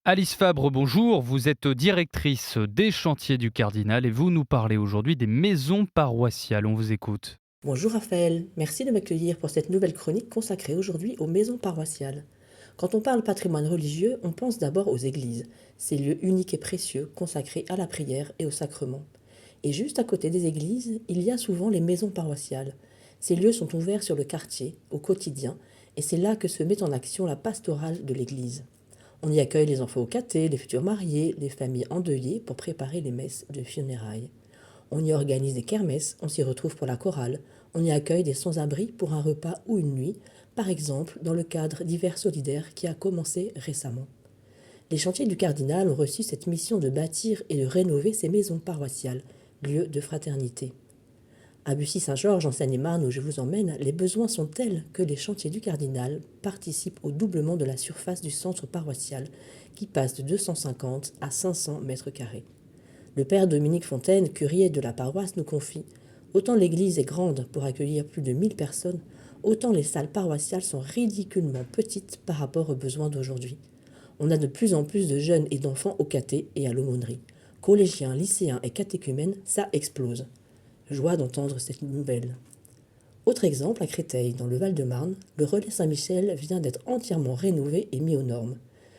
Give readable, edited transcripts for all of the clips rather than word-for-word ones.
Alice Fabre, bonjour. Vous êtes directrice des chantiers du Cardinal et vous nous parlez aujourd'hui des maisons paroissiales. On vous écoute. Bonjour Raphaël, merci de m'accueillir pour cette nouvelle chronique consacrée aujourd'hui aux maisons paroissiales. Quand on parle patrimoine religieux, on pense d'abord aux églises, ces lieux uniques et précieux consacrés à la prière et au sacrement. Et juste à côté des églises, il y a souvent les maisons paroissiales. Ces lieux sont ouverts sur le quartier, au quotidien, et c'est là que se met en action la pastorale de l'église. On y accueille les enfants au caté, les futurs mariés, les familles endeuillées pour préparer les messes de funérailles. On y organise des kermesses, on s'y retrouve pour la chorale, on y accueille des sans-abri pour un repas ou une nuit, par exemple dans le cadre d'hiver solidaire qui a commencé récemment. Les chantiers du Cardinal ont reçu cette mission de bâtir et de rénover ces maisons paroissiales, lieux de fraternité. À Bussy-Saint-Georges, en Seine-et-Marne, où je vous emmène, les besoins sont tels que les chantiers du Cardinal participent au doublement de la surface du centre paroissial, qui passe de 250 à 500 mètres carrés. Le père Dominique Fontaine, curé de la paroisse, nous confie: autant l'église est grande pour accueillir plus de 1000 personnes, autant les salles paroissiales sont ridiculement petites par rapport aux besoins d'aujourd'hui. On a de plus en plus de jeunes et d'enfants au caté et à l'aumônerie. Collégiens, lycéens et catéchumènes, ça explose. Joie d'entendre cette nouvelle. Autre exemple, à Créteil, dans le Val-de-Marne, le relais Saint-Michel vient d'être entièrement rénové et mis aux normes.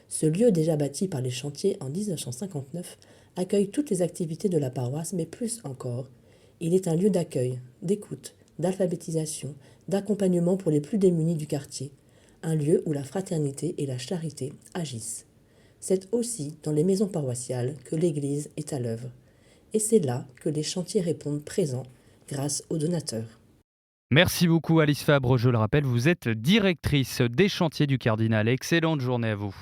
Ce lieu, déjà bâti par les chantiers en 1959, accueille toutes les activités de la paroisse, mais plus encore. Il est un lieu d'accueil, d'écoute, d'alphabétisation, d'accompagnement pour les plus démunis du quartier. Un lieu où la fraternité et la charité agissent. C'est aussi dans les maisons paroissiales que l'Église est à l'œuvre. Et c'est là que les chantiers répondent présents grâce aux donateurs. Merci beaucoup Alice Fabre. Je le rappelle, vous êtes directrice des chantiers du Cardinal. Excellente journée à vous.